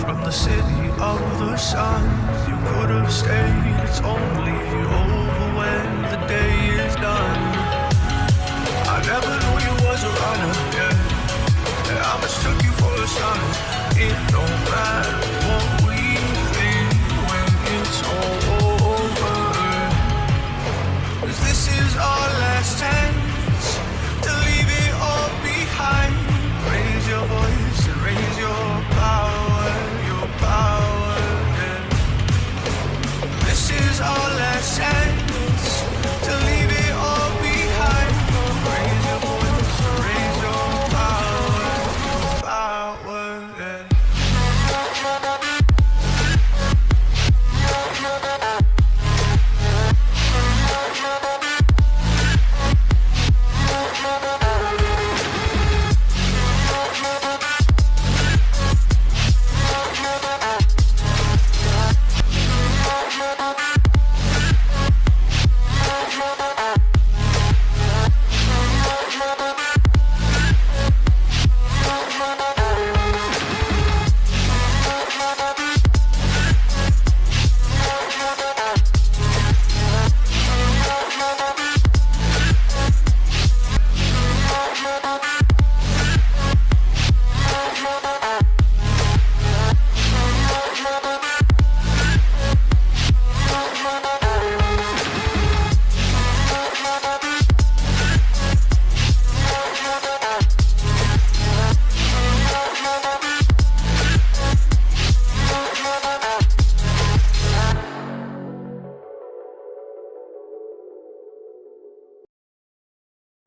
from the city of the sun. You could have stayed, it's only over when the day is done. I never knew you was a runner, yeah. I mistook you for a son. It don't matter what we think when it's all over. 'Cause this is our last chance to leave it all behind. Raise your voice and raise your power, yeah. This is our last chance to leave it all behind. Raise your voice and raise your power, yeah.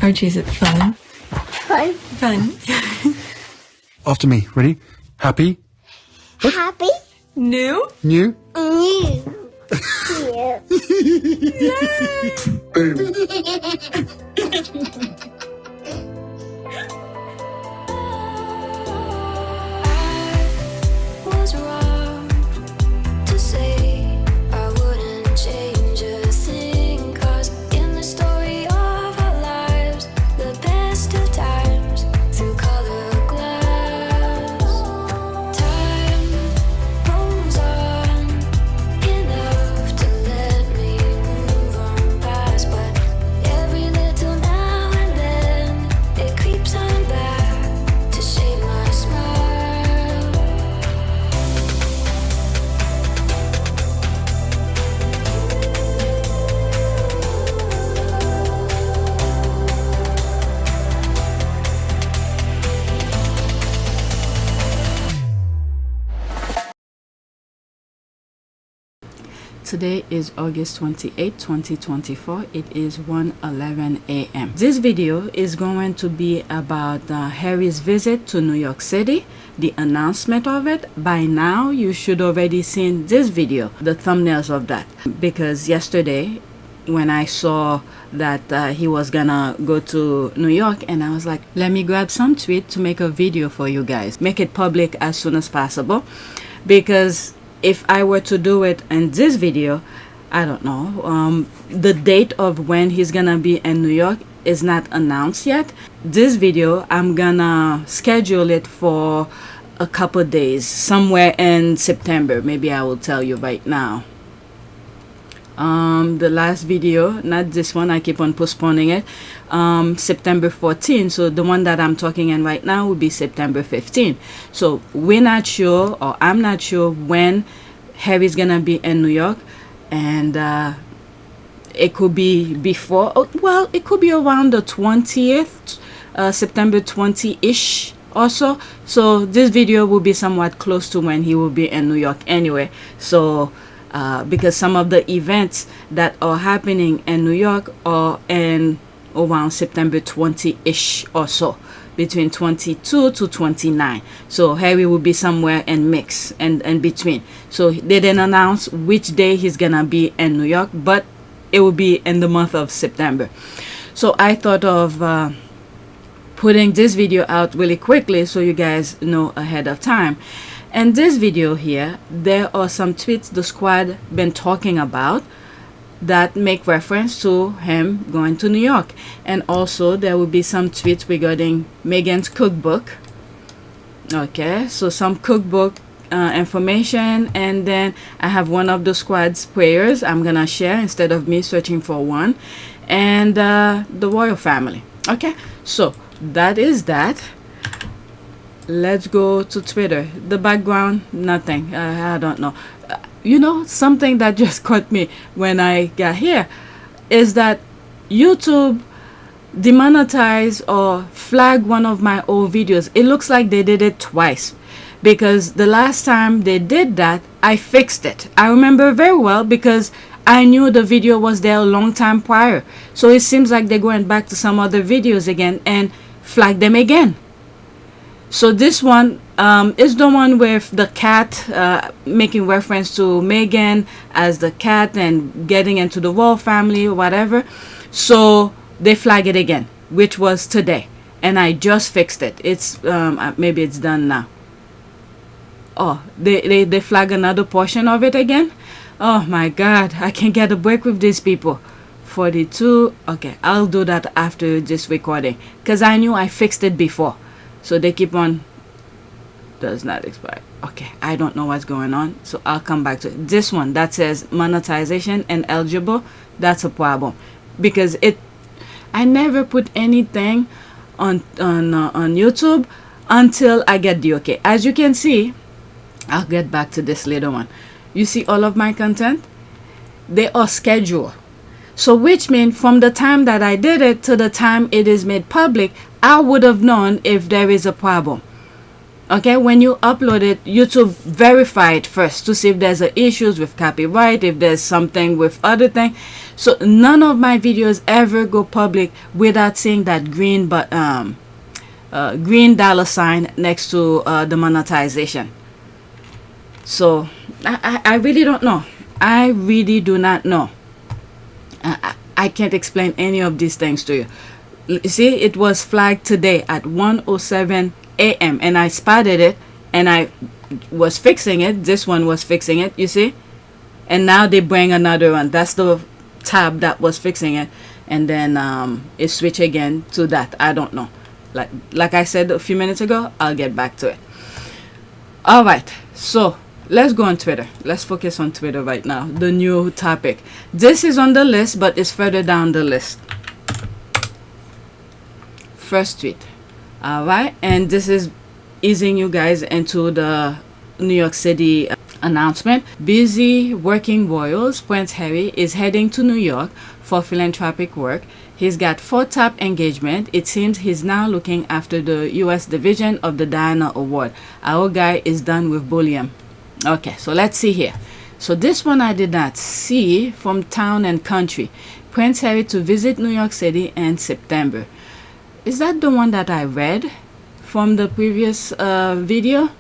Archie, is it fun? Fun. Fun. After me. Ready? Happy? Happy. New? New? New. Was wrong to say I wouldn't change a thing, 'cause in the story of our lives, the best of times through colored glass, time moves on enough to let me move on past, but every little now and then it creeps on back to shape my smile. Today is August 28, 2024. It is 1:11 a.m. This video is going to be about Harry's visit to New York City, the announcement of it. By now, you should already seen this video, the thumbnails of that, because yesterday when I saw that he was gonna go to New York, and I was like, let me grab some tweet to make a video for you guys, make it public as soon as possible, because if I were to do it in this video, I don't know, the date of when he's gonna be in New York is not announced yet. This video, I'm gonna schedule it for a couple days, somewhere in September. Maybe I will tell you right now. The last video, not this one, I keep on postponing it, September 14. So the one that I'm talking in right now will be September 15. So we're not sure, or I'm not sure, when Harry's gonna be in New York, and it could be before, well, it could be around the 20th, September 20-ish or so. So this video will be somewhat close to when he will be in New York anyway. So because some of the events that are happening in New York are in around September 20-ish or so, between 22 to 29. So Harry will be somewhere in mix and between. So they didn't announce which day he's gonna be in New York, but it will be in the month of September. So I thought of putting this video out really quickly so you guys know ahead of time. In this video here, there are some tweets the squad been talking about that make reference to him going to New York. And also there will be some tweets regarding Meghan's cookbook. Okay, so some cookbook information, and then I have one of the squad's prayers I'm gonna share instead of me searching for one, and the royal family. Okay, so that is that. Let's go to Twitter. The background, nothing. I don't know. You know, something that just caught me when I got here is that YouTube demonetize or flag one of my old videos. It looks like they did it twice, because the last time they did that, I fixed it. I remember very well because I knew the video was there a long time prior. So it seems like they're going back to some other videos again and flag them again. So this one is the one with the cat, making reference to Meghan as the cat and getting into the royal family or whatever. So they flag it again, which was today, and I just fixed it. It's maybe it's done now. Oh, they flag another portion of it again. Oh my God, I can't get a break with these people. 42. Okay, I'll do that after this recording, because I knew I fixed it before. So they keep on, does not expire. Okay, I don't know what's going on, so I'll come back to it. This one that says monetization and eligible, that's a problem, because I never put anything on YouTube until I get the okay. As you can see, I'll get back to this later on. You see all of my content, they are scheduled. So which means from the time that I did it to the time it is made public, I would have known if there is a problem. Okay, when you upload it, YouTube verify it first to see if there's issues with copyright, if there's something with other thing. So none of my videos ever go public without seeing that green green dollar sign next to the monetization. So I really don't know. I really do not know. I can't explain any of these things to you. You see, it was flagged today at 1:07 a.m. and I spotted it and I was fixing it. This one was fixing it, you see, and now they bring another one. That's the tab that was fixing it, and then it switched again to that. I don't know. Like I said a few minutes ago, I'll get back to it. All right, so let's go on Twitter. Let's focus on Twitter right now. The new topic. This is on the list, but it's further down the list. First tweet. All right, and this is easing you guys into the New York City announcement. Busy working royals, Prince Harry is heading to New York for philanthropic work. He's got 4 top engagement. It seems he's now looking after the U.S. division of the Diana Award. Our guy is done with bullion. Okay, so let's see here. So this one I did not see, from Town and Country. Prince Harry to visit New York City in September. Is that the one that I read from the previous video?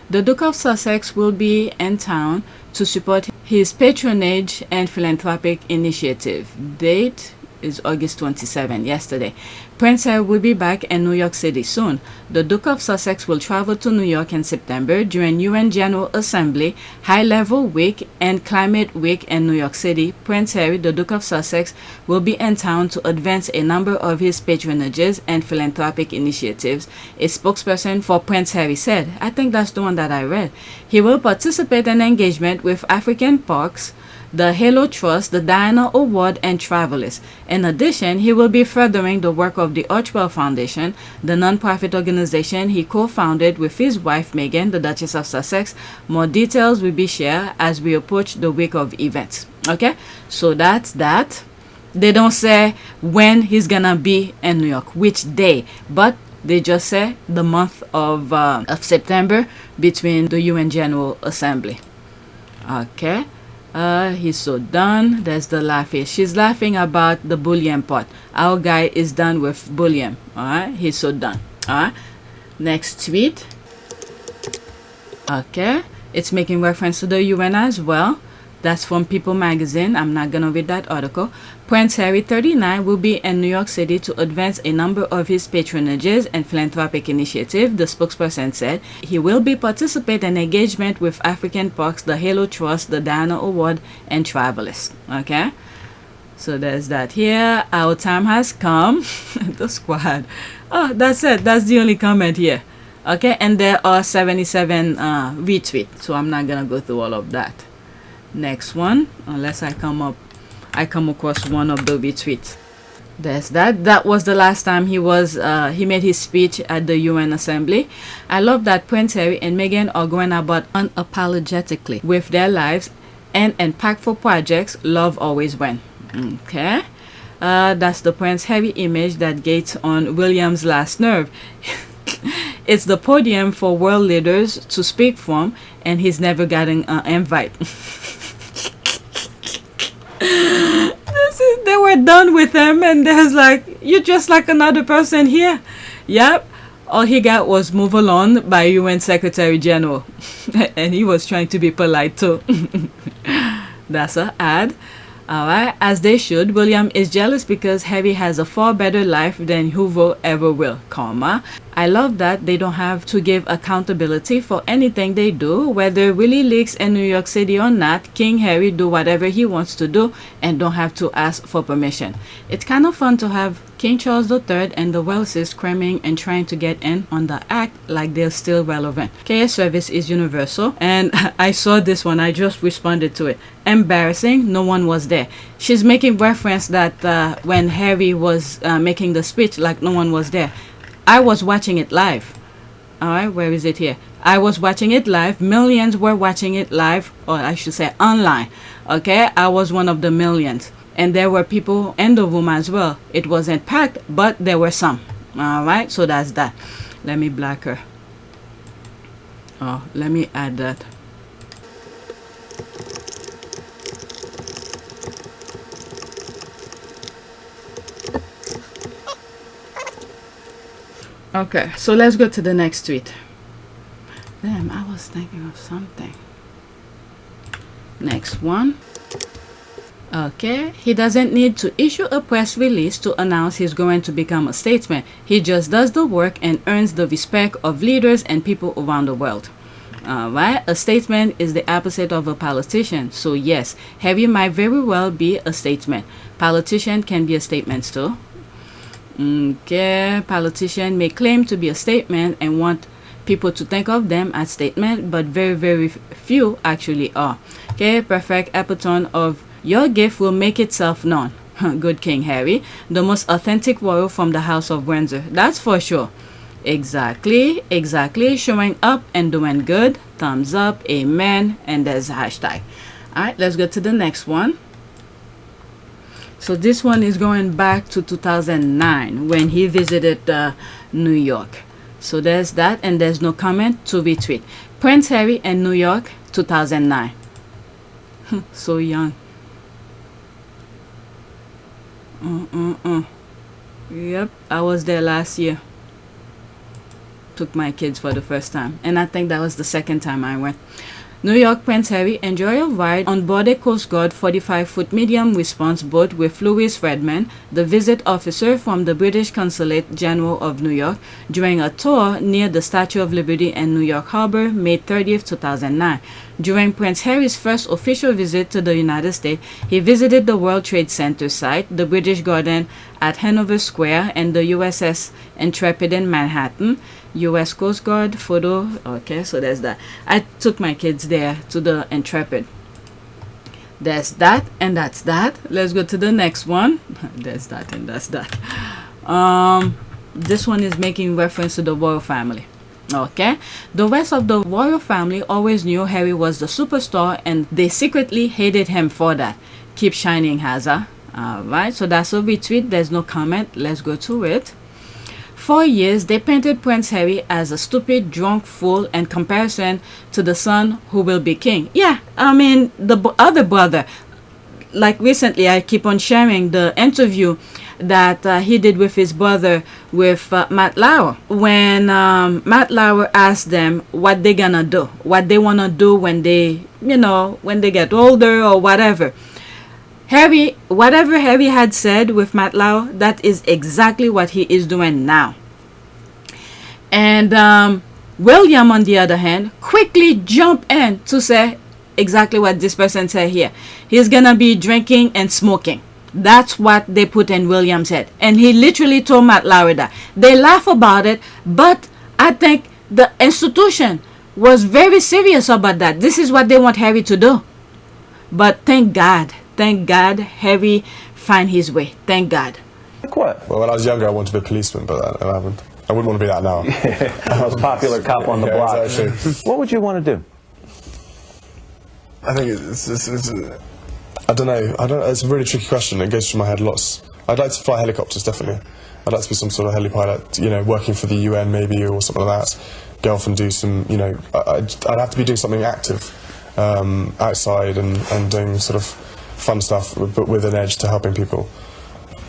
The Duke of Sussex will be in town to support his patronage and philanthropic initiative. Date is August 27, yesterday. Prince Harry will be back in New York City soon. The Duke of Sussex will travel to New York in September during UN General Assembly, High Level Week, and Climate Week in New York City. Prince Harry, the Duke of Sussex, will be in town to advance a number of his patronages and philanthropic initiatives, a spokesperson for Prince Harry said. I think that's the one that I read. He will participate in engagement with African parks, the Halo Trust, the Diana Award, and Travelers. In addition, he will be furthering the work of the Archwell Foundation, the non-profit organization he co-founded with his wife Meghan, the Duchess of Sussex. More details will be shared as we approach the week of events. Okay, so that's that. They don't say when he's gonna be in New York, which day, but they just say the month of September between the UN General Assembly. Okay. He's so done. There's the laughing. She's laughing about the bullion part. Our guy is done with bullion. Alright, he's so done. Alright, next tweet. Okay, it's making reference to the UN as well. That's from People magazine. I'm not gonna read that article. Prince Harry, 39, will be in New York City to advance a number of his patronages and philanthropic initiatives, the spokesperson said. He will be participating in engagement with African parks, the Halo Trust, the Diana Award, and Travelers. Okay, so there's that here. Our time has come. The squad. Oh, that's it. That's the only comment here. Okay, and there are 77 retweets, so I'm not gonna go through all of that. Next one, unless I come across one of the retweets. There's that. That was the last time he made his speech at the UN Assembly. I love that Prince Harry and Meghan are going about unapologetically with their lives and impactful projects. Love always wins. Okay. That's the Prince Harry image that gets on William's last nerve. It's the podium for world leaders to speak from, and he's never gotten an invite. They were done with him, and there's like, you're just like another person here. Yep. All he got was move along by UN Secretary General. And he was trying to be polite too. That's an ad. Alright, as they should. William is jealous because Harry has a far better life than Huanbo ever will, comma. I love that they don't have to give accountability for anything they do, whether Willie leaks in New York City or not. King Harry do whatever he wants to do and don't have to ask for permission. It's kind of fun to have King Charles III and the Welleses cramming and trying to get in on the act like they're still relevant. KS service is universal, and I saw this one, I just responded to it. Embarrassing, no one was there. She's making reference that when Harry was making the speech, like no one was there. I was watching it live. Alright, where is it here? I was watching it live. Millions were watching it live, or I should say online. Okay, I was one of the millions. And there were people in the room as well. It wasn't packed, but there were some. Alright, so that's that. Let me black her. Oh, let me add that. Okay, so let's go to the next tweet. Damn, I was thinking of something. Next one. Okay, he doesn't need to issue a press release to announce he's going to become a statesman. He just does the work and earns the respect of leaders and people around the world. Alright, a statesman is the opposite of a politician. So yes, Harry might very well be a statesman. Politician can be a statesman too. Okay, politician may claim to be a statesman and want people to think of them as statesmen, but very, very few actually are. Okay, perfect epitome of your gift will make itself known. Good King Harry, the most authentic royal from the House of Windsor. That's for sure. Exactly. Showing up and doing good. Thumbs up. Amen. And there's a hashtag. Alright, let's go to the next one. So this one is going back to 2009 when he visited New York. So there's that, and there's no comment to retweet. Prince Harry and New York, 2009. So young. Yep, I was there last year. Took my kids for the first time, and I think that was the second time I went. New York, Prince Harry, enjoy a ride on board a Coast Guard 45-foot medium response boat with Louis Redman, the visit officer from the British Consulate General of New York, during a tour near the Statue of Liberty in New York Harbor, May 30th, 2009. During Prince Harry's first official visit to the United States, he visited the World Trade Center site, the British Garden at Hanover Square, and the USS Intrepid in Manhattan. U.S. Coast Guard photo. Okay, so there's that. I took my kids there to the Intrepid. There's that, and that's that. Let's go to the next one. There's that, and that's that. This one is making reference to the royal family. Okay, the rest of the royal family always knew Harry was the superstar, and they secretly hated him for that. Keep shining, Haza. Alright, so that's a retweet. There's no comment. Let's go to it. For years, they painted Prince Harry as a stupid, drunk fool in comparison to the son who will be king. Yeah, I mean, the other brother. Like recently, I keep on sharing the interview that he did with his brother with Matt Lauer. When Matt Lauer asked them what they're gonna do, what they wanna do when they, when they get older or whatever. Harry, whatever Harry had said with Matt Lauer, that is exactly what he is doing now. And William, on the other hand, quickly jumped in to say exactly what this person said here. He's gonna be drinking and smoking. That's what they put in William's head. And he literally told Matt Lauer that. They laugh about it, but I think the institution was very serious about that. This is what they want Harry to do. But thank God, Harry find his way. Thank God. Like what? Well, when I was younger, I wanted to be a policeman, but I wouldn't want to be that now. Most popular cop on the block. Exactly. What would you want to do? I think I don't know. It's a really tricky question. It goes through my head lots. I'd like to fly helicopters, definitely. I'd like to be some sort of heli-pilot, you know, working for the UN maybe or something like that. Go off and do some, you know, I'd have to be doing something active outside and doing sort of fun stuff, but with an edge to helping people.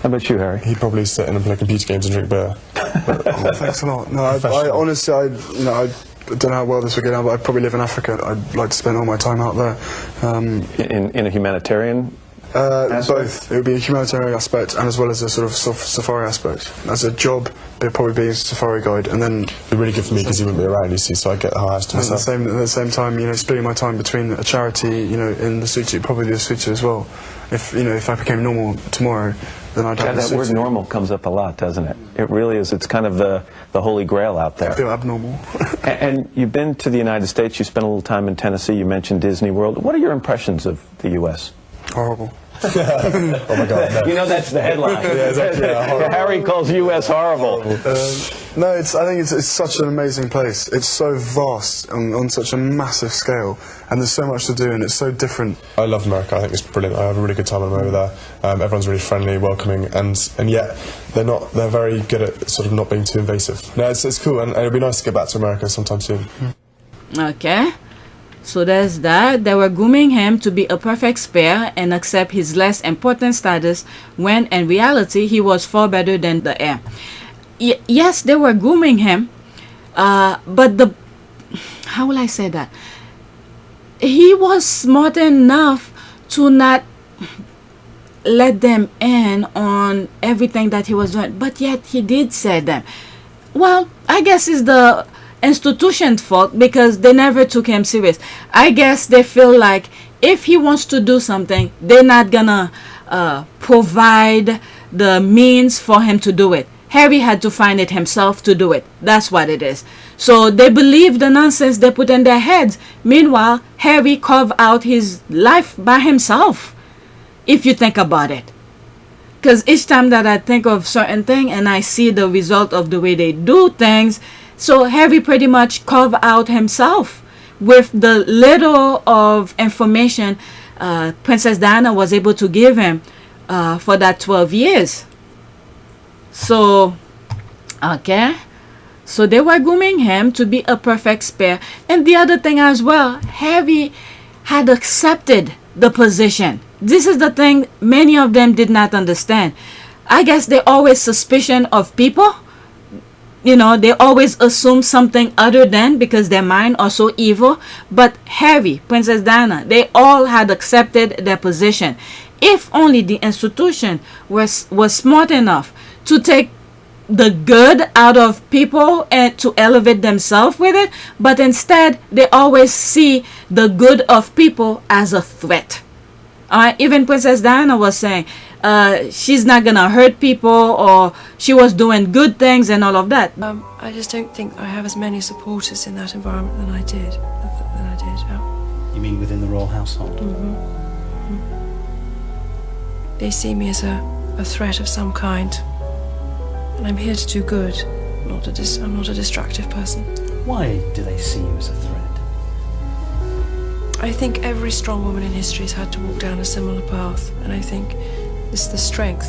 How about you, Harry? He'd probably sit in and play computer games and drink beer. Thanks a lot. No, I honestly, I don't know how well this would get out, but I'd probably live in Africa. I'd like to spend all my time out there. In a humanitarian both. It would be a humanitarian aspect and as well as a sort of safari aspect. As a job, it'd probably be a safari guide, and then it'd be really good for me because he wouldn't be around, you see, so I'd get the highest to myself. At the same time, you know, splitting my time between a charity, you know, in the suture, probably the suture as well. If you know, if I became normal tomorrow, then I'd have that word normal comes up a lot, doesn't it? It really is. It's kind of the holy grail out there. I feel abnormal. And you've been to the United States. You spent a little time in Tennessee. You mentioned Disney World. What are your impressions of the U.S.? Horrible. Oh my God! No. You know that's the headline. Yeah, exactly. Yeah, Harry calls U.S. horrible. No, I think it's such an amazing place. It's so vast on such a massive scale, and there's so much to do, and it's so different. I love America. I think it's brilliant. I have a really good time when I'm over there. Everyone's really friendly, welcoming, and yet they're very good at sort of not being too invasive. No, it's cool, and it'd be nice to get back to America sometime soon. Okay. So there's that. They were grooming him to be a perfect spare and accept his less important status when in reality he was far better than the heir. Yes, they were grooming him, but how will I say that? He was smart enough to not let them in on everything that he was doing, but yet he did say them. Well, I guess it's the institution's fault because they never took him serious. I guess they feel like if he wants to do something, they're not gonna provide the means for him to do it. Harry had to find it himself to do it. That's what it is. So they believe the nonsense they put in their heads. Meanwhile, Harry carved out his life by himself, if you think about it. Because each time that I think of certain thing and I see the result of the way they do things, so Harry pretty much carved out himself with the little of information Princess Diana was able to give him for that 12 years. So, okay. So they were grooming him to be a perfect spare. And the other thing as well, Harry had accepted the position. This is the thing many of them did not understand. I guess they always suspicion of people. You know, they always assume something other than because their mind are so evil. But Harry, Princess Diana, they all had accepted their position. If only the institution was smart enough to take the good out of people and to elevate themselves with it, but instead they always see the good of people as a threat. Even Princess Diana was saying she's not gonna hurt people, or she was doing good things and all of that. I just don't think I have as many supporters in that environment than I did. Yeah. You mean within the royal household? They see me as a threat of some kind, and I'm here to do good. I'm not a destructive person. Why do they see you as a threat? I think every strong woman in history has had to walk down a similar path, and I think it's the strength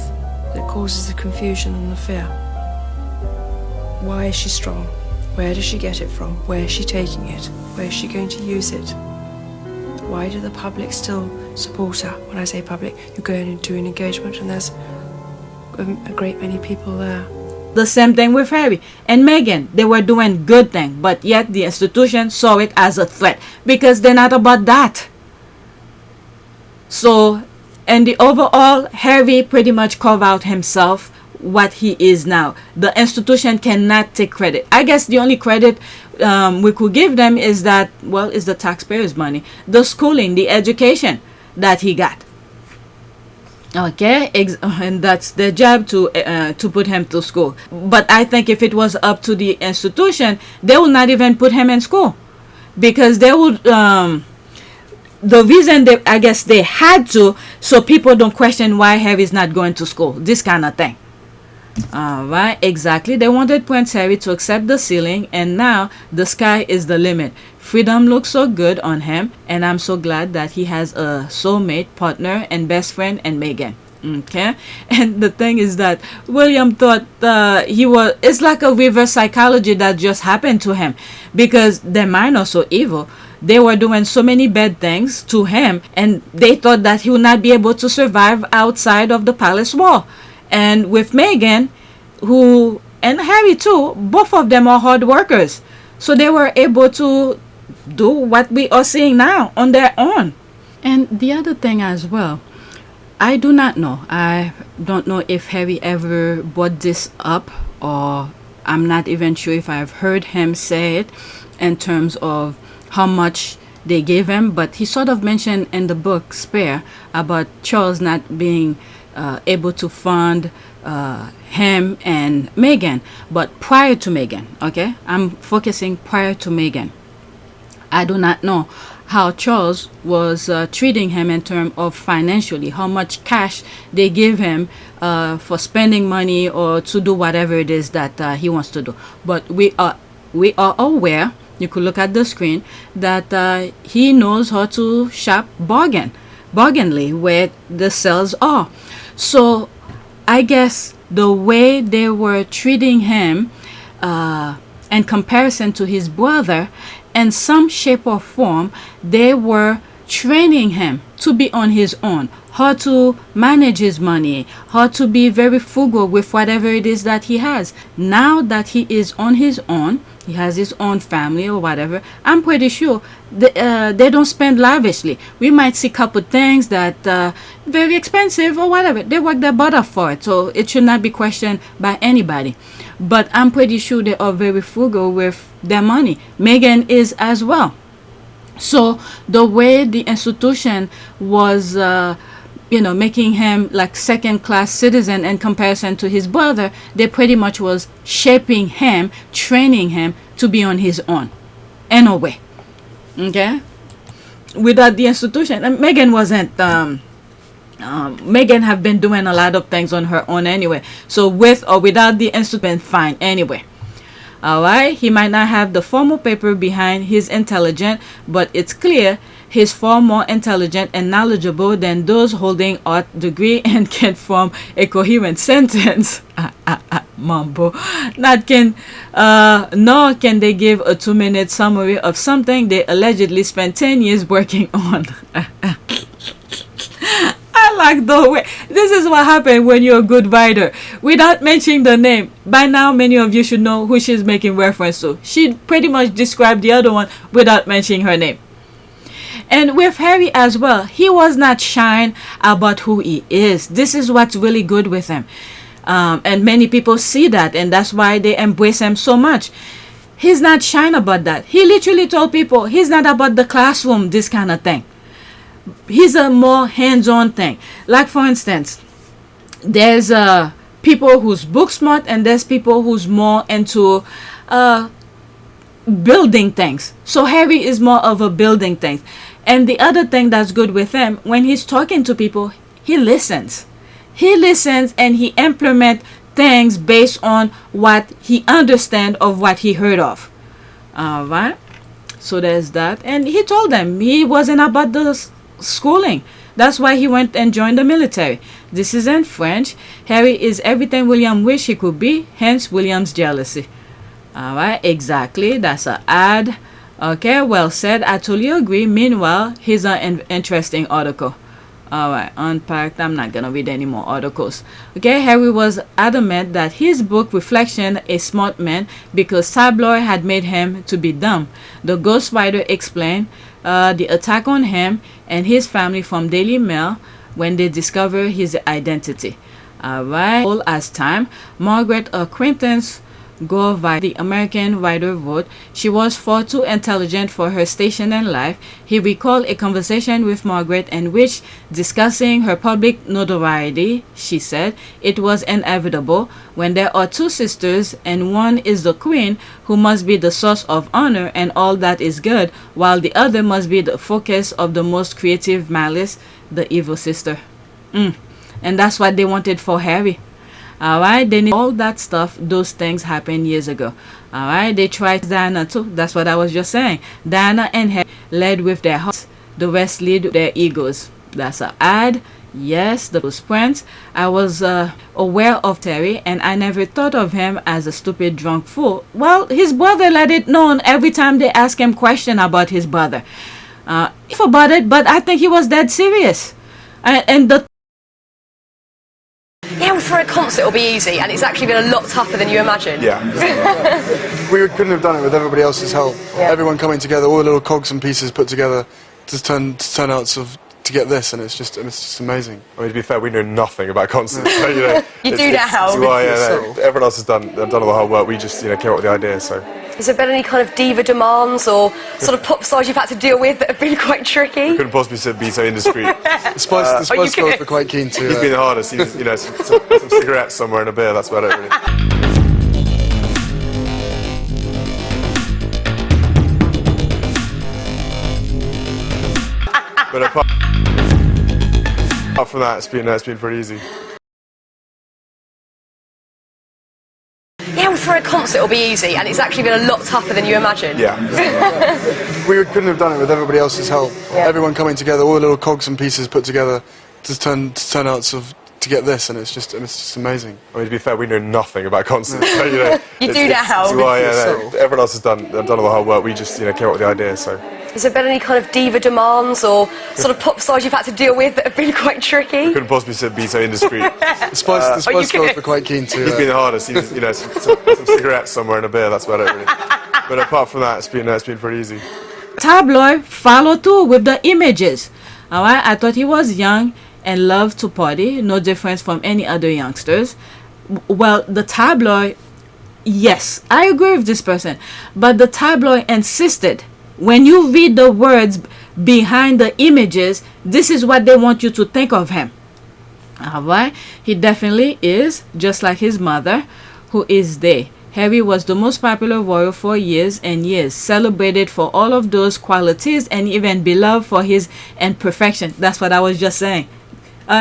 that causes the confusion and the fear. Why is she strong? Where does she get it from? Where is she taking it? Where is she going to use it? Why do the public still support her? When I say public, you go in and do an engagement and there's a great many people there. The same thing with Harry and Meghan. They were doing good things, but yet the institution saw it as a threat because they're not about that. So, in the overall, Harry pretty much carved out himself what he is now. The institution cannot take credit. I guess the only credit we could give them is that, well, is the taxpayers' money, the schooling, the education that he got. Okay, and that's their job to put him to school. But I think if it was up to the institution, they would not even put him in school, because they would the reason I guess they had to, so people don't question why Harry's not going to school, this kind of thing. All right, exactly. They wanted Prince Harry to accept the ceiling, and now the sky is the limit. Freedom looks so good on him, and I'm so glad that he has a soulmate, partner, and best friend, and Meghan. Okay, and the thing is that William thought it's like a reverse psychology that just happened to him, because their mind are so evil. They were doing so many bad things to him, and they thought that he would not be able to survive outside of the palace wall. And with Meghan, and Harry too, both of them are hard workers, so they were able to do what we are seeing now on their own. And the other thing as well, I do not know. I don't know if Harry ever brought this up, or I'm not even sure if I've heard him say it in terms of how much they gave him, but he sort of mentioned in the book Spare about Charles not being able to fund him and Meghan. But prior to Meghan, okay, I'm focusing prior to Meghan, I do not know how Charles was treating him in terms of financially, how much cash they give him for spending money or to do whatever it is that he wants to do. But we are aware, you could look at the screen, that he knows how to shop bargainly where the sales are. So I guess the way they were treating him in comparison to his brother, in some shape or form, they were training him to be on his own, how to manage his money, how to be very frugal with whatever it is that he has. Now that he is on his own, he has his own family or whatever, I'm pretty sure they don't spend lavishly. We might see a couple things that very expensive or whatever. They work their butt off for it, so it should not be questioned by anybody. But I'm pretty sure they are very frugal with their money. Meghan is as well. So the way the institution was making him like second-class citizen in comparison to his brother, they pretty much was shaping him, training him to be on his own in a way. Okay, without the institution, and Meghan wasn't Meghan have been doing a lot of things on her own anyway, so with or without the institution, fine anyway. All right, he might not have the formal paper behind his intelligent, but it's clear he's far more intelligent and knowledgeable than those holding art degree and can form a coherent sentence. Mambo. Nor can they give a 2-minute summary of something they allegedly spent 10 years working on. I like the way. This is what happened when you're a good writer. Without mentioning the name, by now many of you should know who she's making reference to. She pretty much described the other one without mentioning her name. And with Harry as well, he was not shy about who he is. This is what's really good with him. And many people see that, and that's why they embrace him so much. He's not shy about that. He literally told people he's not about the classroom, this kind of thing. He's a more hands-on thing. Like for instance, there's people who's book smart, and there's people who's more into building things. So Harry is more of a building thing. And the other thing that's good with him, when he's talking to people, he listens. He listens and he implements things based on what he understands of what he heard of. All right. So there's that. And he told them he wasn't about the schooling. That's why he went and joined the military. This is in French. Harry is everything William wished he could be, hence William's jealousy. All right, exactly. That's an ad. Okay, well said. I totally agree. Meanwhile, here's an interesting article. All right, unpacked. I'm not going to read any more articles. Okay, Harry was adamant that his book reflected a smart man because tabloid had made him to be dumb. The ghostwriter explained the attack on him and his family from Daily Mail when they discovered his identity. All right, all as time, Margaret acquaintance Gore via the American writer wrote, she was far too intelligent for her station in life. He recalled a conversation with Margaret in which, discussing her public notoriety, she said, it was inevitable when there are two sisters and one is the queen who must be the source of honor and all that is good, while the other must be the focus of the most creative malice, the evil sister. And that's what they wanted for Harry. Alright, they need all that stuff. Those things happened years ago. Alright, they tried Diana too. That's what I was just saying. Diana and Harry led with their hearts, the rest lead with their egos. That's an ad. Yes, the Prince. I was aware of Terry, and I never thought of him as a stupid drunk fool. Well, his brother let it known every time they ask him question about his brother. If about it, but I think he was dead serious. And the yeah, for a concert it'll be easy, and it's actually been a lot tougher than you imagine. Yeah. We couldn't have done it with everybody else's help. Yeah. Everyone coming together, all the little cogs and pieces put together to turn out to get this, and it's just amazing. I mean, to be fair, we know nothing about concerts. So, you know, You do now. Well, yeah, no, everyone else has done all the hard work. We just came up with the idea. So. Has there been any kind of diva demands or sort of pop stars you've had to deal with that have been quite tricky? We couldn't possibly be so indiscreet. The Spice Girls were quite keen to. He's been the hardest. He's, some cigarettes somewhere and a beer. That's about it, really. But apart from that, it's been pretty easy. Yeah, for a concert it'll be easy, and it's actually been a lot tougher than you imagine. Yeah. We couldn't have done it with everybody else's help. Yeah. Everyone coming together, all the little cogs and pieces put together to turn out to get this, and it's just amazing. I mean, to be fair, we know nothing about concerts. So, You do now. Well, yeah, no, everyone else has done all the hard work. We just came up with the idea. So. Has there been any kind of diva demands or sort of pop stars you've had to deal with that have been quite tricky? We couldn't possibly be so indiscreet. The Spice Girls were quite keen to. He's been the hardest. He's, some cigarettes somewhere and a beer. That's about it, really. But apart from that, it's been pretty easy. tabloid followed through with the images. Alright, I thought he was young and loved to party, no difference from any other youngsters. Well, the tabloid, yes, I agree with this person, but the tabloid insisted, when you read the words behind the images, this is what they want you to think of him. Alright, he definitely is, just like his mother, who is they. Harry was the most popular royal for years and years, celebrated for all of those qualities and even beloved for his imperfection. That's what I was just saying.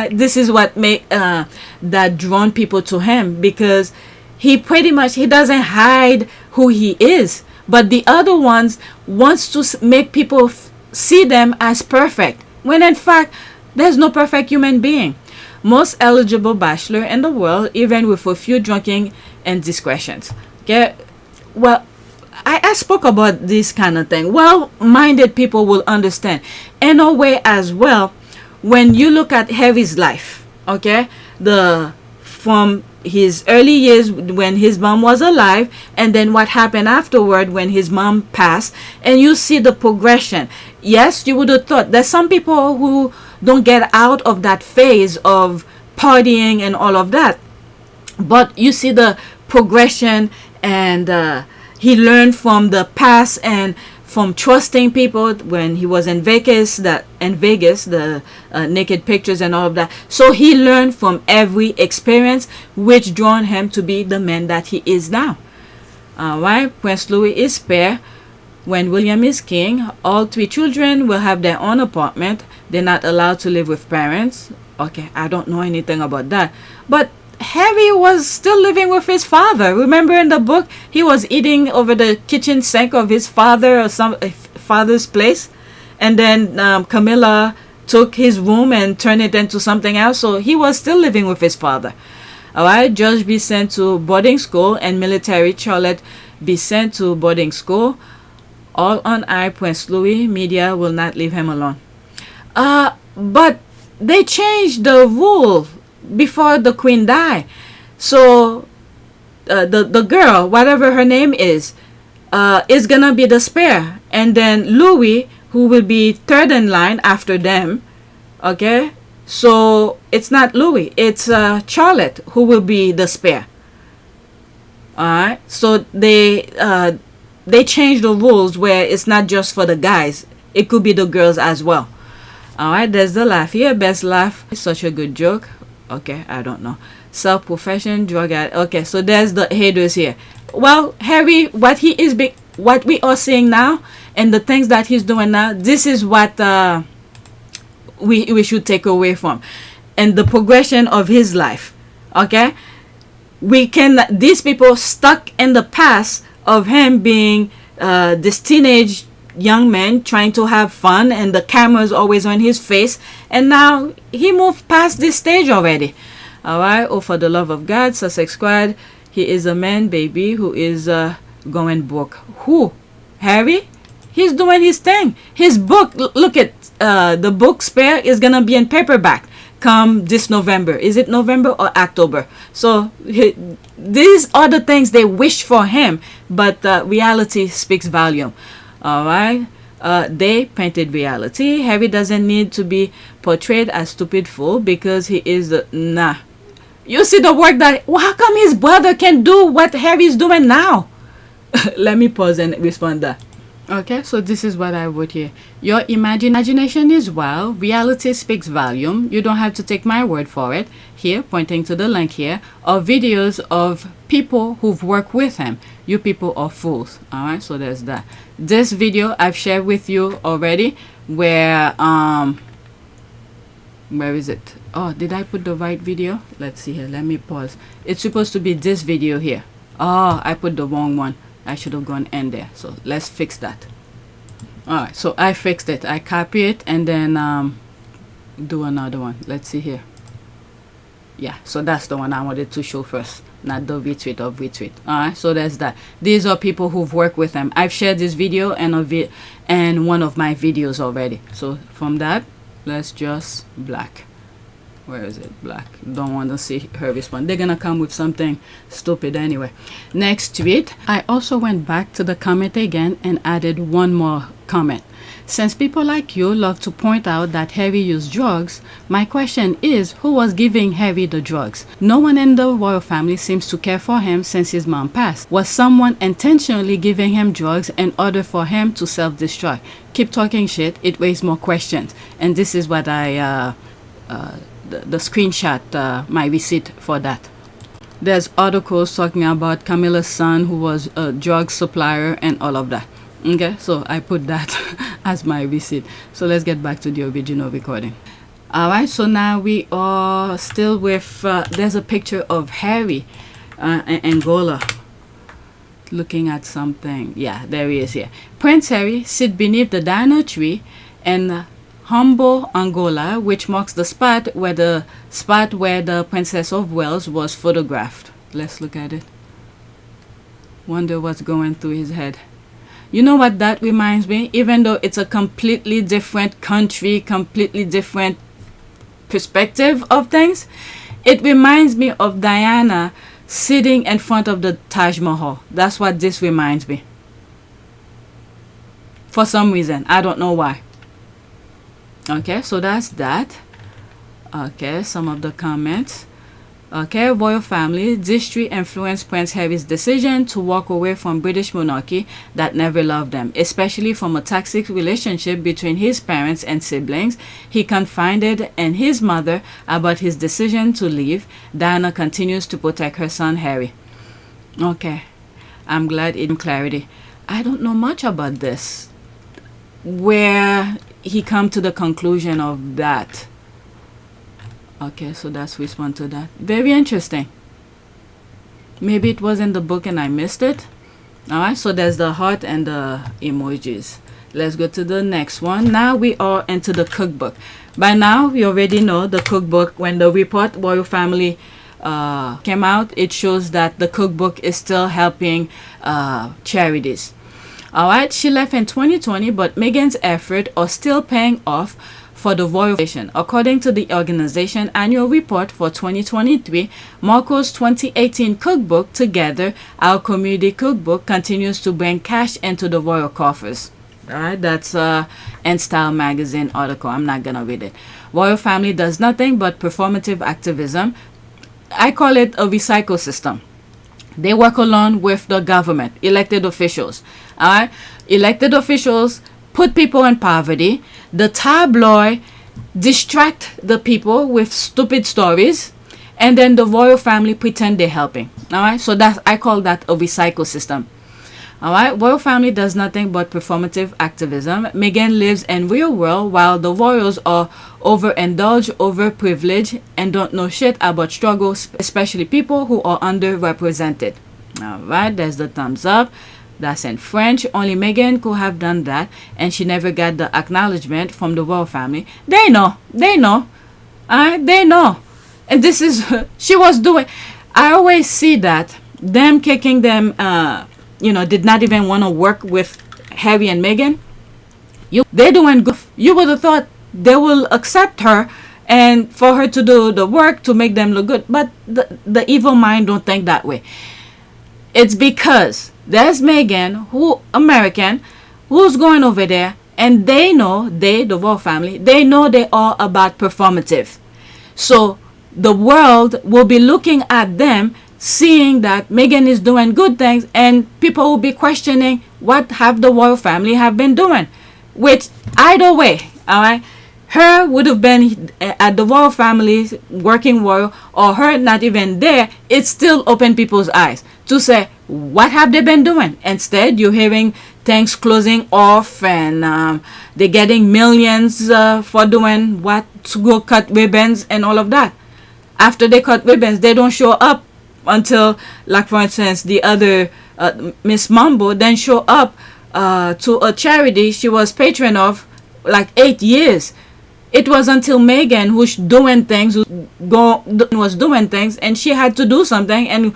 This is what made that drawn people to him, because he pretty much, he doesn't hide who he is, but the other ones wants to make people see them as perfect, when in fact there's no perfect human being. Most eligible bachelor in the world, even with a few drinking indiscretions. Okay, well, I spoke about this kind of thing. Well-minded people will understand. In a way as well, when you look at Harry's life, okay, from his early years when his mom was alive, and then what happened afterward when his mom passed, and you see the progression. Yes, you would have thought there's some people who don't get out of that phase of partying and all of that, but you see the progression, and he learned from the past and from trusting people when he was in Vegas, the naked pictures and all of that. So he learned from every experience, which drawn him to be the man that he is now. Alright, Prince Louis is spare. When William is king, all three children will have their own apartment. They're not allowed to live with parents. Okay, I don't know anything about that. But Harry was still living with his father. Remember in the book, he was eating over the kitchen sink of his father or some father's place, and then Camilla took his room and turned it into something else. So he was still living with his father. Alright, George be sent to boarding school, and military Charlotte be sent to boarding school. All on eye, Prince Louis. Media will not leave him alone. But they changed the rule before the queen died. So the girl, whatever her name is gonna be the spare, and then Louis, who will be third in line after them. Okay, so it's not Louis, it's Charlotte who will be the spare. All right, so they changed the rules where it's not just for the guys; it could be the girls as well. All right, there's the laugh here. Best laugh. It's such a good joke. Okay, I don't know. Self-profession, drug addict. Okay, so there's the haters here. Well, Harry, what we are seeing now, and the things that he's doing now, this is what we should take away from, and the progression of his life. Okay, these people stuck in the past of him being this teenage young man trying to have fun, and the camera is always on his face, and now he moved past this stage already. All right. Oh, for the love of God, Sussex Squad, he is a man, baby, who is going broke. Who? Harry? He's doing his thing. His book, look at the book Spare is gonna be in paperback come this November. Is it November or October? So these are the things they wish for him, but reality speaks volume. All right. They painted reality. Harry doesn't need to be portrayed as stupid fool because he is nah. You see the work that, well, how come his brother can do what Harry's doing now? Let me pause and respond that. Okay, so this is what I wrote here. Your imagination is wild. Reality speaks volume. You don't have to take my word for it. Here, pointing to the link here, are videos of people who've worked with him. You people are fools. Alright, so there's that. This video I've shared with you already, where is it? Oh, did I put the right video? Let's see here. Let me pause. It's supposed to be this video here. Oh, I put the wrong one. I should have gone in there. So let's fix that. Alright, so I fixed it. I copy it and then do another one. Let's see here. Yeah, so that's the one I wanted to show first, not the retweet of retweet. Alright, so there's that. These are people who've worked with them. I've shared this video and one of my videos already. So from that, let's just black. Where is it? Black. Don't want to see her respond. They're gonna come with something stupid anyway. Next tweet. I also went back to the comment again and added one more comment. Since people like you love to point out that Harry used drugs, my question is, who was giving Harry the drugs? No one in the royal family seems to care for him since his mom passed. Was someone intentionally giving him drugs in order for him to self-destruct? Keep talking shit, it raises more questions. And this is what I the screenshot, my receipt for that. There's articles talking about Camilla's son who was a drug supplier and all of that. Okay, so I put that as my receipt. So let's get back to the original recording. Alright, so now we are still with there's a picture of Harry Angola looking at something. Yeah, there he is here. Prince Harry sit beneath the Diana Tree and Huanbo, Angola, which marks the spot where the Princess of Wales was photographed. Let's look at it. Wonder what's going through his head. You know what that reminds me? Even though it's a completely different country, completely different perspective of things, it reminds me of Diana sitting in front of the Taj Mahal. That's what this reminds me. For some reason, I don't know why. Okay, so that's that. Okay, some of the comments. Okay, royal family. This tree influenced Prince Harry's decision to walk away from British monarchy that never loved them, especially from a toxic relationship between his parents and siblings. He confided in his mother about his decision to leave. Diana continues to protect her son Harry. Okay, I'm glad in clarity. I don't know much about this. Where he come to the conclusion of that. Okay, so that's respond to that. Very interesting. Maybe it was in the book and I missed it. Alright, so there's the heart and the emojis. Let's go to the next one. Now we are into the cookbook. By now we already know the cookbook. When the report royal family came out, it shows that the cookbook is still helping charities. Alright, she left in 2020, but Meghan's efforts are still paying off for the royal foundation. According to the organization annual report for 2023, Marco's 2018 cookbook, Together, Our Community Cookbook, continues to bring cash into the royal coffers. Alright, that's N Style magazine article. I'm not gonna read it. Royal family does nothing but performative activism. I call it a recycle system. They work along with the government, elected officials. All right, elected officials put people in poverty. The tabloid distract the people with stupid stories, and then the royal family pretend they're helping. All right, so that I call that a recycle system. All right, royal family does nothing but performative activism. Meghan lives in real world, while the royals are overindulged, overprivileged, and don't know shit about struggles, especially people who are underrepresented. All right, there's the thumbs up. That's in French. Only Meghan could have done that, and she never got the acknowledgement from the royal family. They know. All right, they know. And this is she was doing. I always see that them kicking them. Did not even want to work with Harry and Meghan. They're doing good. You would have thought they will accept her and for her to do the work to make them look good. But the evil mind don't think that way. It's because there's Meghan, American, who's going over there, and they know, the royal family, they know they are about performative. So the world will be looking at them, seeing that Meghan is doing good things, and people will be questioning what have the royal family have been doing. Which either way, all right, her would have been at the royal family's working royal, or her not even there. It still open people's eyes to say, what have they been doing? Instead, you're hearing things closing off, and they're getting millions for doing what, to go cut ribbons and all of that. After they cut ribbons, they don't show up until, like for instance, the other Miss Mambo then show up to a charity she was patron of like 8 years. It was until Meghan was doing things, and she had to do something, and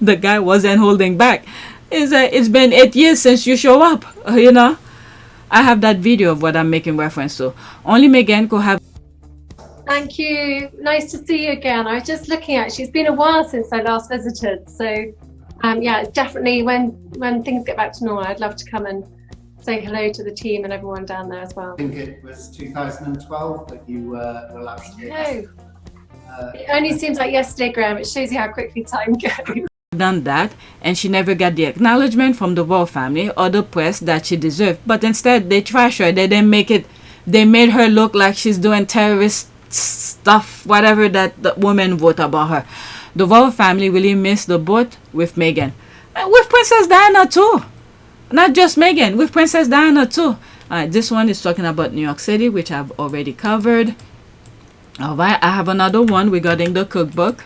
the guy wasn't holding back. It's been 8 years since you show up. I have that video of what I'm making reference to. Only Meghan could have. Thank you. Nice to see you again. I was just looking at, it's been a while since I last visited. So, yeah, definitely when things get back to normal, I'd love to come and say hello to the team and everyone down there as well. I think it was 2012 that you were last year. No. It only seems like yesterday, Graham. It shows you how quickly time goes. Done that, and she never got the acknowledgement from the royal family or the press that she deserved. But instead, they trash her. They didn't make it. They made her look like she's doing terrorist stuff, whatever that the women wrote about her. The royal family really missed the boat with Meghan, and with Princess Diana too. Not just Meghan, with Princess Diana too. This one is talking about New York City, which I've already covered. Alright, I have another one regarding the cookbook.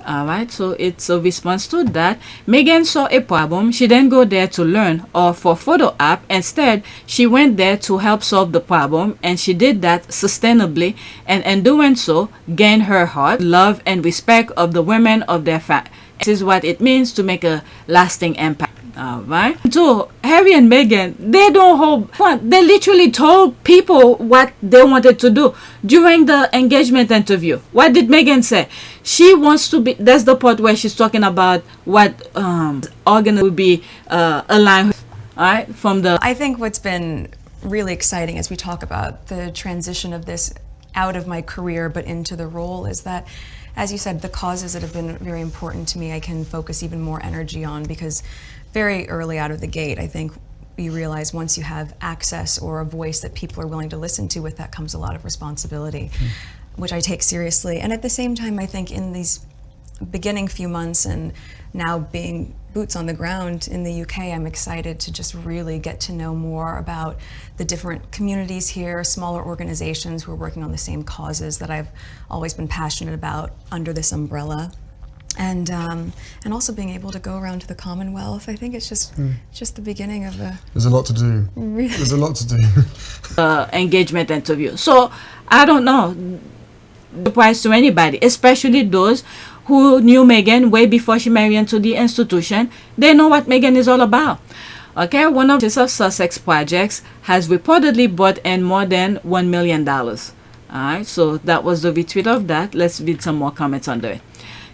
Alright, so it's a response to that. Meghan saw a problem. She didn't go there to learn or for photo op. Instead, she went there to help solve the problem, and she did that sustainably, and in doing so, gained her heart, love, and respect of the women of their family. This is what it means to make a lasting impact. Alright. So Harry and Meghan, they don't hold. They literally told people what they wanted to do during the engagement interview. What did Meghan say? She wants to be. That's the part where she's talking about what organ will be aligned. Alright, from the. I think what's been really exciting as we talk about the transition of this out of my career but into the role is that, as you said, the causes that have been very important to me, I can focus even more energy on, because very early out of the gate, I think you realize once you have access or a voice that people are willing to listen to, with that comes a lot of responsibility, which I take seriously. And at the same time, I think in these beginning few months and now being boots on the ground in the UK, I'm excited to just really get to know more about the different communities here, smaller organizations who are working on the same causes that I've always been passionate about under this umbrella. And also being able to go around to the Commonwealth. I think it's just the beginning of a. There's a lot to do. Really? There's a lot to do. Engagement interview. So I don't know. Surprise to anybody, especially those who knew Meghan way before she married into the institution. They know what Meghan is all about. Okay, one of the Sussex projects has reportedly brought in more than $1 million. Alright, so that was the retweet of that. Let's read some more comments under it.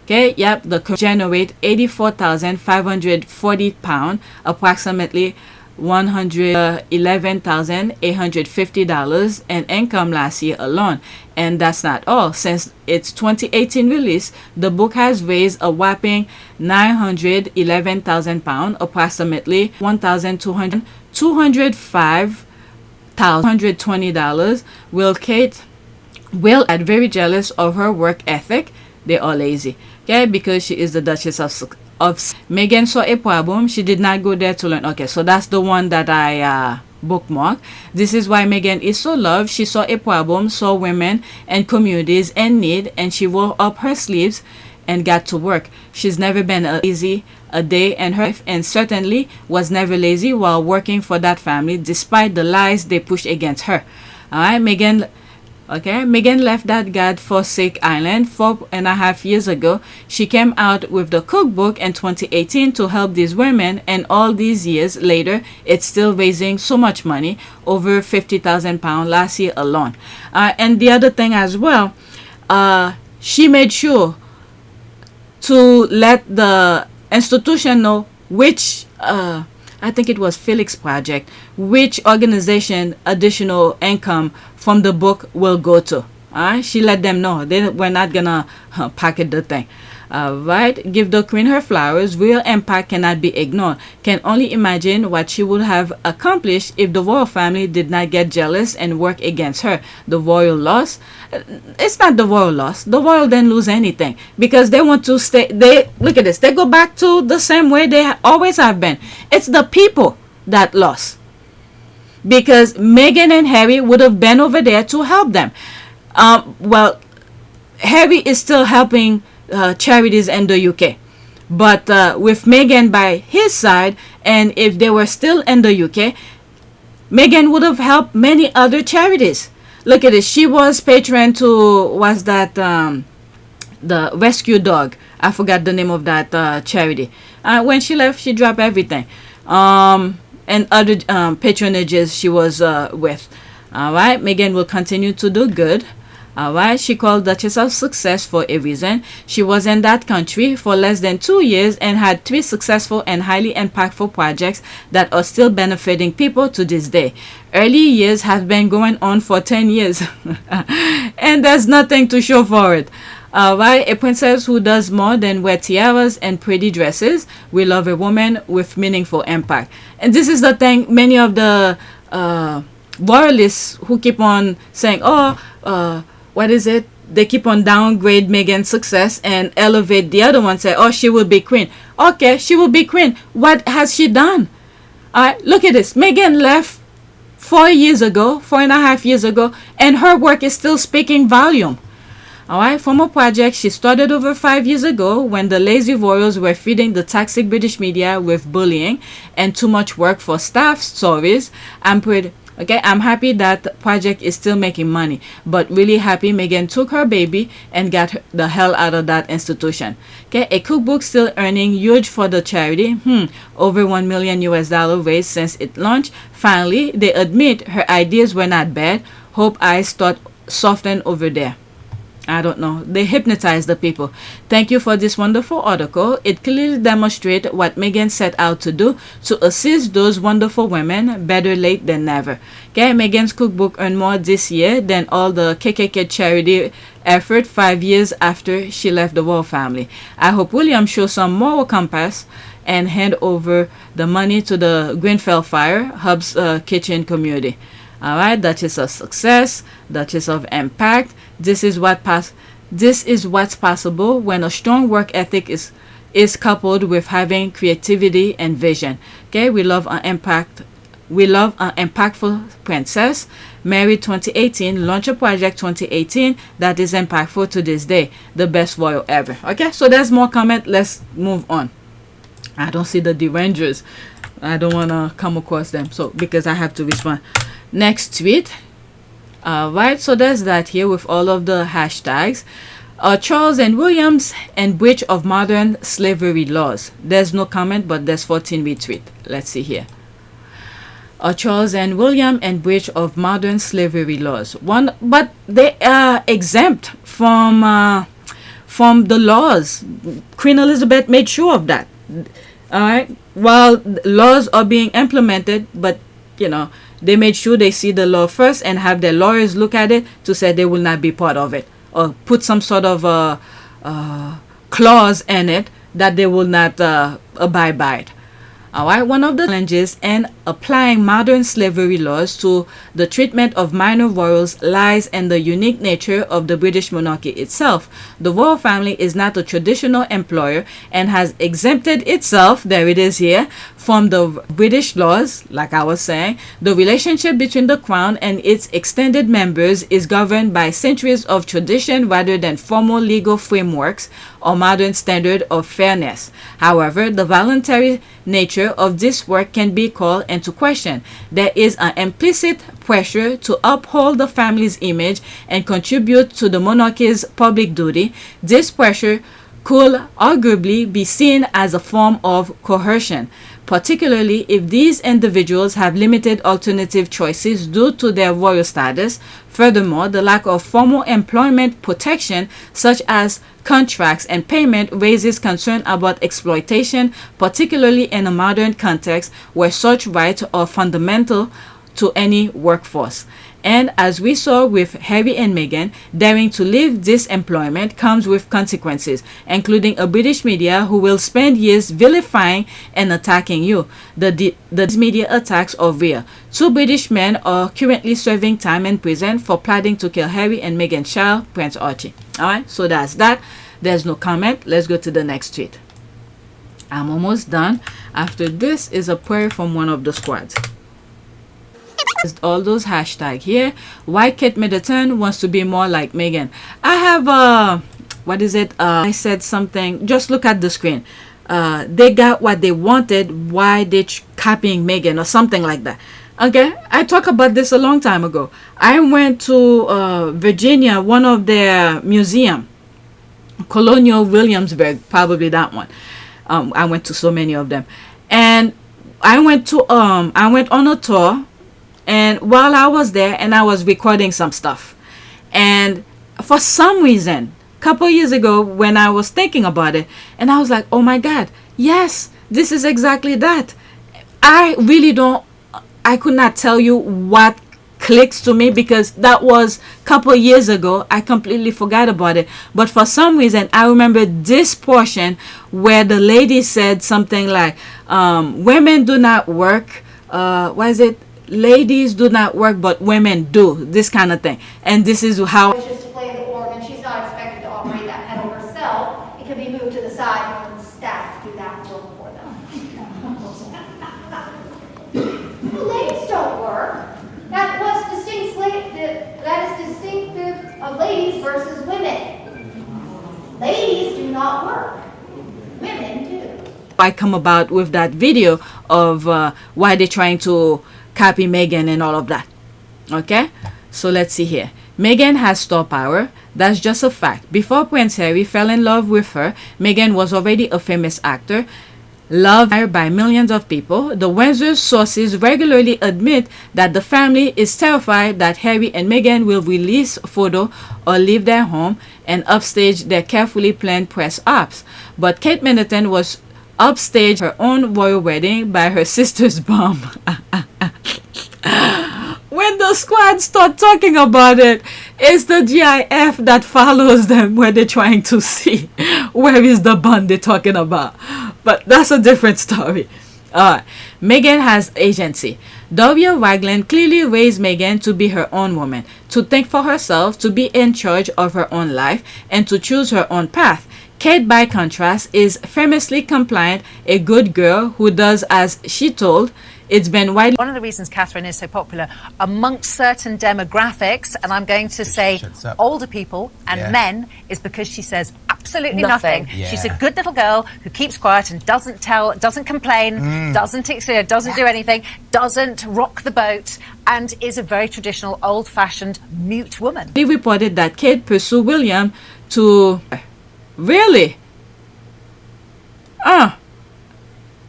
Okay, yep, the generate £84,540, approximately $111,850 in income last year alone. And that's not all. Since its 2018 release, the book has raised a whopping £911,000, approximately $205,220. Will are very jealous of her work ethic. They are lazy, okay, because she is the Duchess of Meghan saw a problem. She did not go there to learn. Okay, so that's the one that I bookmark. This is why Meghan is so loved. She saw a problem, saw women and communities in need, and she rolled up her sleeves and got to work. She's never been lazy a day in her life, and certainly was never lazy while working for that family, despite the lies they pushed against her. All right, Meghan left that God-forsaken island 4.5 years ago. She came out with the Cookbook in 2018 to help these women, and all these years later, it's still raising so much money, over £50,000 last year alone. And the other thing as well, she made sure to let the institution know which I think it was Felix Project, which organization additional income from the book will go to. She let them know. We're not gonna pocket the thing. Right? Give the Queen her flowers. Real impact cannot be ignored. Can only imagine what she would have accomplished if the royal family did not get jealous and work against her. The royal loss. It's not the royal loss. The royal didn't lose anything because they want to stay. They look at this. They go back to the same way they always have been. It's the people that lost, because Meghan and Harry would have been over there to help them. Well, Harry is still helping charities in the UK, but with Meghan by his side, and if they were still in the UK, Meghan would have helped many other charities. Look at this. She was patron to, was that the rescue dog? I forgot the name of that charity. When she left, she dropped everything. And other patronages she was with. All right, Meghan will continue to do good. All right, she called Duchess of Success for a reason. She was in that country for less than 2 years and had 3 successful and highly impactful projects that are still benefiting people to this day. Early years have been going on for 10 years and there's nothing to show for it. Right, a princess who does more than wear tiaras and pretty dresses. We love a woman with meaningful impact. And this is the thing, many of the royalists who keep on saying, what is it? They keep on downgrade Meghan's success and elevate the other one. Say, she will be queen. Okay, she will be queen. What has she done? All right, look at this. Meghan left 4.5 years ago, and her work is still speaking volume. All right, from a project she started over 5 years ago when the lazy royals were feeding the toxic British media with bullying and too much work for staff stories. I'm happy that the project is still making money, but really happy Meghan took her baby and got the hell out of that institution. Okay, a cookbook still earning huge for the charity. Over $1 million raised since it launched. Finally, they admit her ideas were not bad. Hope eyes start soften over there. I don't know. They hypnotize the people. Thank you for this wonderful article. It clearly demonstrates what Meghan set out to do, to assist those wonderful women. Better late than never. Okay, Meghan's cookbook earned more this year than all the KKK charity effort 5 years after she left the royal family. I hope William shows some moral compass and hand over the money to the Grenfell Fire Hub's kitchen community. All right, Duchess of Success, Duchess of Impact. This is what's possible when a strong work ethic is coupled with having creativity and vision. Okay, we love an impactful princess. Married 2018, launch a project 2018 that is impactful to this day. The best royal ever. Okay, so there's more comment. Let's move on. I don't see the derangers. I don't want to come across them, so because I have to respond. Next tweet. Right, so there's that here with all of the hashtags. Charles and Williams and breach of modern slavery laws. There's no comment, but there's 14 retweet. Let's see here. Charles and William and breach of modern slavery laws. But they are exempt from the laws. Queen Elizabeth made sure of that. All right, while laws are being implemented, but you know, they made sure they see the law first and have their lawyers look at it to say they will not be part of it, or put some sort of clause in it that they will not abide by it. Alright, one of the challenges in applying modern slavery laws to the treatment of minor royals lies in the unique nature of the British monarchy itself. The royal family is not a traditional employer and has exempted itself, there it is here, from the British laws. Like I was saying, the relationship between the crown and its extended members is governed by centuries of tradition rather than formal legal frameworks or modern standard of fairness. However, the voluntary nature of this work can be called into question. There is an implicit pressure to uphold the family's image and contribute to the monarchy's public duty. This pressure could arguably be seen as a form of coercion, particularly if these individuals have limited alternative choices due to their royal status. Furthermore, the lack of formal employment protection, such as contracts and payment, raises concern about exploitation, particularly in a modern context where such rights are fundamental to any workforce. And as we saw with Harry and Meghan, daring to leave this employment comes with consequences, including a British media who will spend years vilifying and attacking you. The media attacks are real. 2 British men are currently serving time in prison for plotting to kill Harry and Meghan's child, Prince Archie. Alright, so that's that. There's no comment. Let's go to the next tweet. I'm almost done. After this is a prayer from one of the squads. All those hashtag here. Why Kate Middleton wants to be more like Meghan. I have what is it? I said something. Just look at the screen. They got what they wanted. Why they copying Meghan or something like that? Okay, I talked about this a long time ago. I went to Virginia, one of their museum, Colonial Williamsburg, probably that one. I went to so many of them, and I went on a tour. And while I was there, and I was recording some stuff, and for some reason, a couple years ago, when I was thinking about it, and I was like, oh my God, yes, this is exactly that. I could not tell you what clicks to me, because that was a couple years ago. I completely forgot about it. But for some reason, I remember this portion where the lady said something like, women do not work. What is it? Ladies do not work, but women do. This kind of thing. And this is how. Wishes to play the organ. She's not expected to operate that pedal herself. It can be moved to the side and staff to do that work for them. Well, ladies don't work. That is distinctive of ladies versus women. Ladies do not work. Women do. I come about with that video of why they're trying to copy Meghan and all of that. Okay, so let's see here. Meghan has star power. That's just a fact. Before Prince Harry fell in love with her, Meghan was already a famous actor, loved by millions of people. The Windsor sources regularly admit that the family is terrified that Harry and Meghan will release photo or leave their home and upstage their carefully planned press ops. But Kate Middleton was upstaged her own royal wedding by her sister's bomb. When the squad start talking about it, it's the GIF that follows them where they're trying to see where is the bond they're talking about. But that's a different story. Meghan has agency. W. Ragland clearly raised Meghan to be her own woman, to think for herself, to be in charge of her own life, and to choose her own path. Kate, by contrast, is famously compliant, a good girl who does as she told. It's been widely... One of the reasons Catherine is so popular amongst certain demographics, and I'm going to say older people and men, is because she says absolutely nothing. She's a good little girl who keeps quiet and doesn't complain, doesn't do anything, doesn't rock the boat, and is a very traditional, old-fashioned, mute woman. He reported that Kate pursued William to... Really?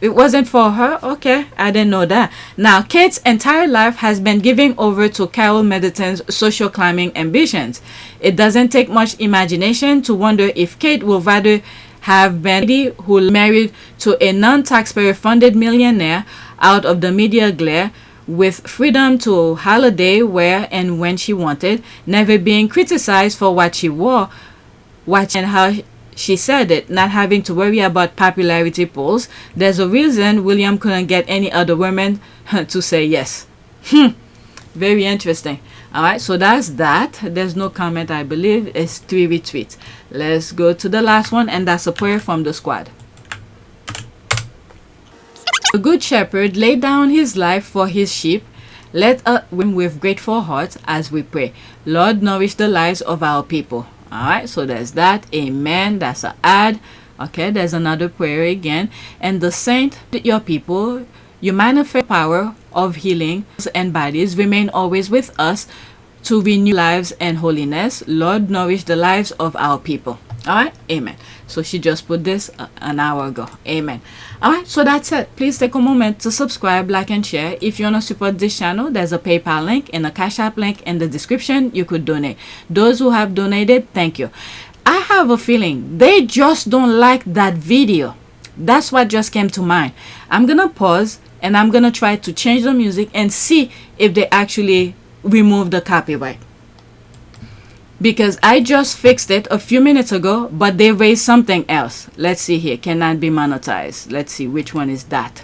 It wasn't for her? Okay, I didn't know that. Now, Kate's entire life has been giving over to Carol Middleton's social climbing ambitions. It doesn't take much imagination to wonder if Kate will rather have been who married to a non-taxpayer funded millionaire out of the media glare, with freedom to holiday where and when she wanted, never being criticized for what she wore, watching how she said it, not having to worry about popularity polls. There's a reason William couldn't get any other women to say yes. Very interesting. Alright, so that's that. There's no comment, I believe. It's 3 retweets. Let's go to the last one, and that's a prayer from the squad. The good shepherd laid down his life for his sheep. Let us win with grateful hearts as we pray. Lord, nourish the lives of our people. Alright, so there's that. Amen. That's an ad. Okay, there's another prayer again. And the saint, your people, you manifest power of healing and bodies, remain always with us to renew lives and holiness. Lord, nourish the lives of our people. Alright, amen. So she just put this an hour ago. Amen. Alright, so that's it. Please take a moment to subscribe, like, and share. If you want to support this channel, there's a PayPal link and a Cash App link in the description. You could donate. Those who have donated, thank you. I have a feeling they just don't like that video. That's what just came to mind. I'm gonna pause and I'm gonna try to change the music and see if they actually remove the copyright. Because I just fixed it a few minutes ago, but they raised something else. Let's see here. Cannot be monetized. Let's see which one is that.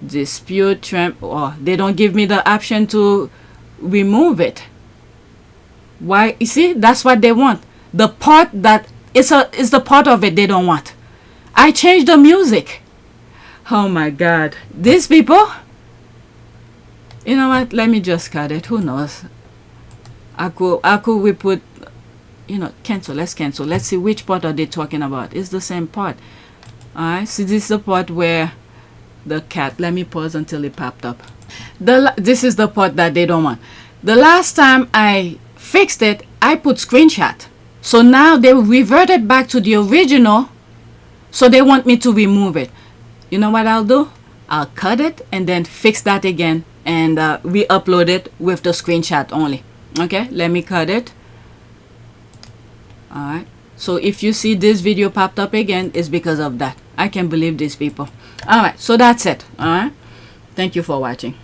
Dispute Trump. Oh, they don't give me the option to remove it. Why? You see, that's what they want. The part that is the part of it they don't want. I changed the music. Oh my God, these people. You know what? Let me just cut it. Who knows? I could we put, you know, cancel. Let's cancel. Let's see which part are they talking about. It's the same part. Alright, so this is the part where the cat. Let me pause until it popped up. This is the part that they don't want. The last time I fixed it, I put screenshot. So now they reverted back to the original. So they want me to remove it. You know what I'll do? I'll cut it and then fix that again and re-upload it with the screenshot only. Okay, let me cut it. Alright, so if you see this video popped up again, it's because of that. I can't believe these people. Alright, so that's it. Alright, thank you for watching.